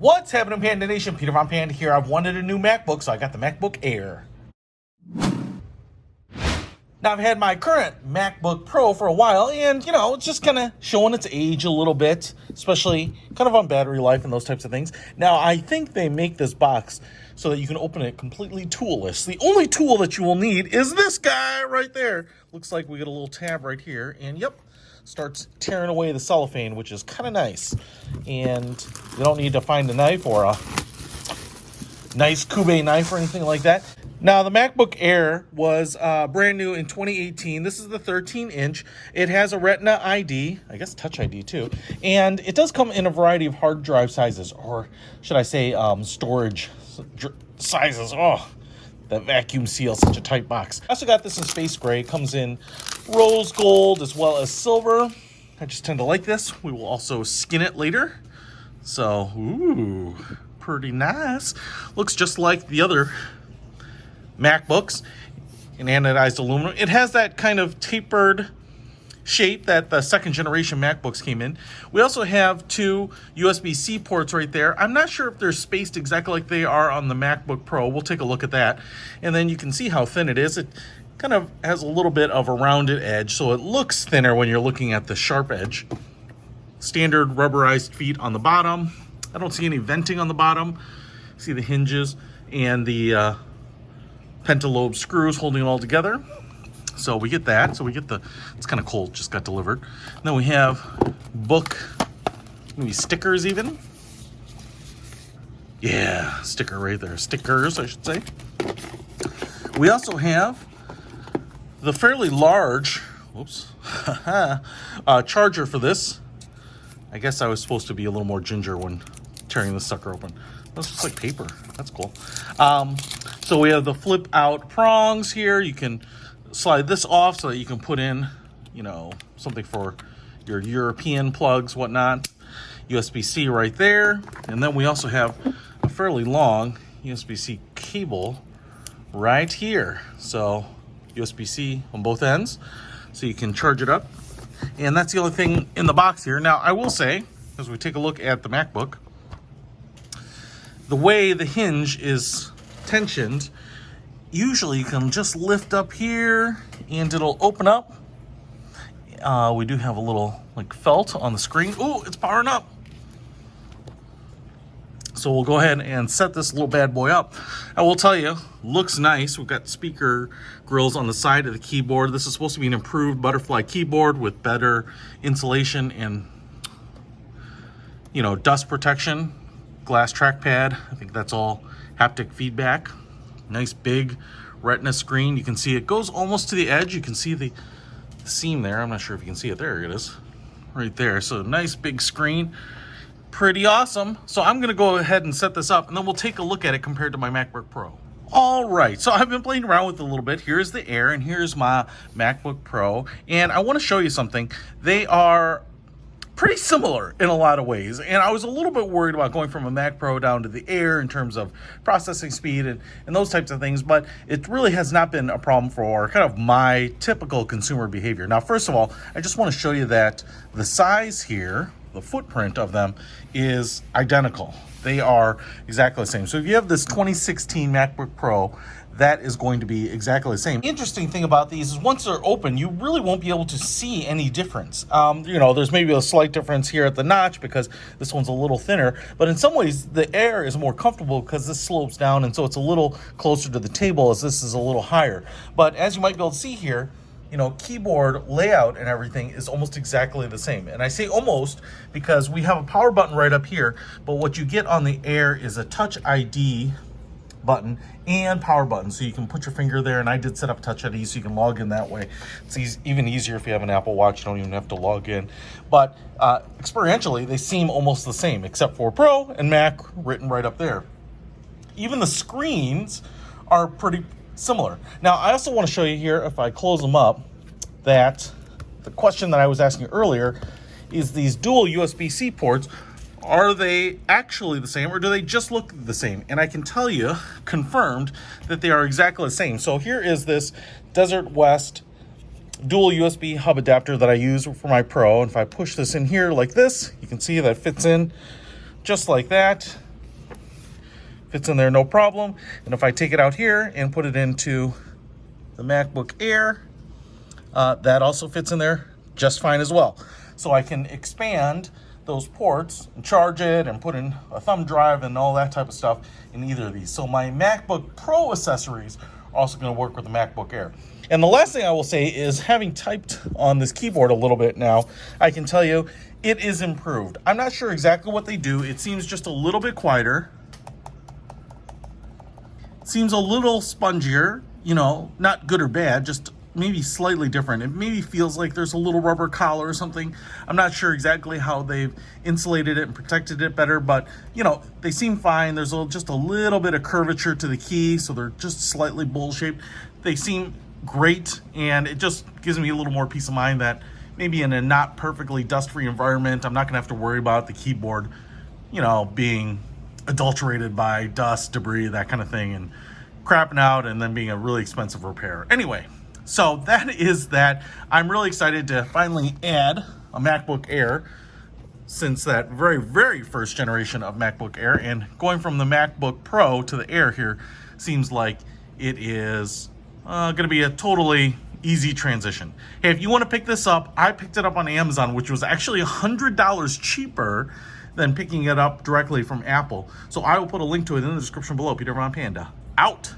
What's happening, Panda Nation? Peter Von Panda here. I've wanted a new MacBook, so I got the MacBook Air. Now, I've had my current MacBook Pro for a while, and, it's just kind of showing its age a little bit, especially kind of on battery life and those types of things. Now, I think they make this box so that you can open it completely toolless. The only tool that you will need is this guy right there. Looks like we get a little tab right here, and yep, starts tearing away the cellophane, which is kind of nice. And you don't need to find a knife or a nice Kube knife or anything like that. Now, the MacBook Air was brand new in 2018. This is the 13-inch. It has a Retina ID, I guess Touch ID too, and it does come in a variety of hard drive sizes, or should I say storage sizes. Oh, that vacuum seal, such a tight box. I also got this in space gray. It comes in rose gold as well as silver. I just tend to like this. We will also skin it later. So, ooh, pretty nice. Looks just like the other MacBooks in anodized aluminum. It has that kind of tapered shape that the second generation MacBooks came in. We also have two USB-C ports right there. I'm not sure if they're spaced exactly like they are on the MacBook Pro. We'll take a look at that. And then you can see how thin it is. It kind of has a little bit of a rounded edge, so it looks thinner when you're looking at the sharp edge. Standard rubberized feet on the bottom. I don't see any venting on the bottom. See the hinges and the pentalobe screws holding it all together. So we get that. So we get the, it's kind of cold, just got delivered. And then we have book, maybe stickers even. Yeah, sticker right there. Stickers, I should say. We also have the fairly large, charger for this. I guess I was supposed to be a little more ginger when tearing this sucker open. That's just like paper. That's cool. So we have the flip out prongs here. You can slide this off so that you can put in, something for your European plugs, whatnot. USB-C right there. And then we also have a fairly long USB-C cable right here. So USB-C on both ends, so you can charge it up. And that's the only thing in the box here. Now, I will say, as we take a look at the MacBook, the way the hinge is tensioned, usually you can just lift up here and it'll open up. We do have a little felt on the screen. Oh, it's powering up. So we'll go ahead and set this little bad boy up. I will tell you, looks nice. We've got speaker grills on the side of the keyboard. This is supposed to be an improved butterfly keyboard with better insulation and, dust protection. Glass trackpad. I think that's all haptic feedback. Nice big Retina screen. You can see it goes almost to the edge. You can see the seam there. I'm not sure if you can see it. There it is. Right there. So nice big screen. Pretty awesome. So I'm going to go ahead and set this up, and then we'll take a look at it compared to my MacBook Pro. All right, so I've been playing around with it a little bit. Here's the Air, and here's my MacBook Pro. And I want to show you something. They are pretty similar in a lot of ways, and I was a little bit worried about going from a Mac Pro down to the Air in terms of processing speed and those types of things, but it really has not been a problem for kind of my typical consumer behavior. Now, first of all, I just want to show you that the size here, the footprint of them, is identical. They are exactly the same. So if you have this 2016 MacBook Pro, that is going to be exactly the same. Interesting thing about these is once they're open, you really won't be able to see any difference. There's maybe a slight difference here at the notch because this one's a little thinner, but in some ways the Air is more comfortable because this slopes down, and so it's a little closer to the table as this is a little higher. But as you might be able to see here, keyboard layout and everything is almost exactly the same. And I say almost because we have a power button right up here, but what you get on the Air is a Touch ID button and power button, so you can put your finger there, and I did set up Touch ID so you can log in that way. It's even easier if you have an Apple Watch. You don't even have to log in, but experientially they seem almost the same except for Pro and Mac written right up there. Even the screens are pretty similar. Now, I also want to show you here, if I close them up, that the question that I was asking earlier is these dual USB-C ports, are they actually the same, or do they just look the same? And I can tell you, confirmed, that they are exactly the same. So here is this Desert West dual USB hub adapter that I use for my Pro. And if I push this in here like this, you can see that it fits in just like that. fits in there no problem. And if I take it out here and put it into the MacBook Air, that also fits in there just fine as well. So I can expand those ports and charge it and put in a thumb drive and all that type of stuff in either of these. So my MacBook Pro accessories are also going to work with the MacBook Air. And the last thing I will say is, having typed on this keyboard a little bit now, I can tell you it is improved. I'm not sure exactly what they do. It seems just a little bit quieter. It seems a little spongier, you know, not good or bad, just maybe slightly different. It maybe feels like there's a little rubber collar or something. I'm not sure exactly how they've insulated it and protected it better, but you know, they seem fine. There's just a little bit of curvature to the key, so they're just slightly bowl-shaped. They seem great, and it just gives me a little more peace of mind that maybe in a not perfectly dust-free environment, I'm not gonna have to worry about the keyboard, you know, being adulterated by dust, debris, that kind of thing, and crapping out and then being a really expensive repair. Anyway, so that is that. I'm really excited to finally add a MacBook Air since that very, very first generation of MacBook Air, and going from the MacBook Pro to the Air here seems like it is going to be a totally easy transition. Hey, if you want to pick this up, I picked it up on Amazon, which was actually $100 cheaper than picking it up directly from Apple. So I will put a link to it in the description below. Peter Von Panda, out.